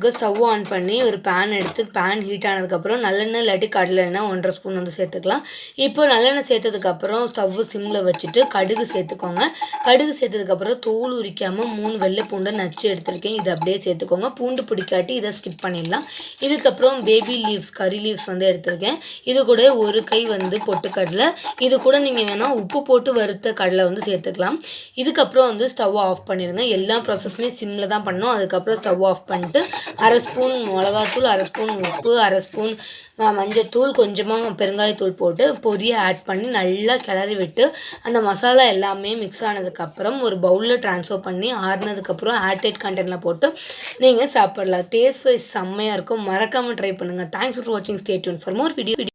செய்கிறதுக்கு stove on பண்ணி ஒரு பேன் எடுத்து பேன் ஹீட் ஆனதுக்கப்புறம் நல்லெண்ணெய் இல்லாட்டி கடலை எண்ணெய் 1.5 ஸ்பூன் வந்து சேர்த்துக்கலாம். இப்போ நல்லெண்ணெய் சேர்த்ததுக்கப்புறம் ஸ்டவ் சிம்மில் வச்சுட்டு கடுகு சேர்த்துக்கோங்க. கடுகு சேர்த்ததுக்கப்புறம் தோல் உரிக்காமல் 3 வெள்ளை பூண்டை நச்சு எடுத்துருக்கேன். இதை அப்படியே சேர்த்துக்கோங்க. பூண்டு பிடிக்காட்டி இதை ஸ்கிப் பண்ணிடலாம். இதுக்கப்புறம் பேபி லீவ்ஸ் கறி லீவ்ஸ் வந்து எடுத்துருக்கேன். இது கூட ஒரு கை வந்து பொட்டுக்கடலை, இது கூட நீங்கள் வேணால் உப்பு போட்டு வறுத்த கடலை வந்து சேர்த்துக்கலாம். இதுக்கப்புறம் வந்து ஸ்டவ் ஆஃப் பண்ணிடுங்க. எல்லா ப்ராசஸுமே சிம்மில் தான் பண்ணணும். அதுக்கப்புறம் ஸ்டவ் ஆஃப் பண்ணிட்டு 1/2 ஸ்பூன் மிளகாத்தூள், 1/2 ஸ்பூன் உப்பு, 1/2 ஸ்பூன் மஞ்சத்தூள், கொஞ்சமாக பெருங்காயத்தூள் போட்டு பொரியை ஆட் பண்ணி நல்லா கிளறி விட்டு அந்த மசாலா எல்லாமே மிக்ஸ் ஆனதுக்கப்புறம் ஒரு பவுலில் ட்ரான்ஸ்ஃபர் பண்ணி ஆறுனதுக்கப்புறம் ஏர்டைட் கண்டெய்னரில் போட்டு நீங்கள் சாப்பிடலாம். டேஸ்ட் வைஸ் செம்மையாக இருக்கும். மறக்காமல் ட்ரை பண்ணுங்கள். தேங்க்ஸ் ஃபார் வாட்சிங். Stay tune for more video.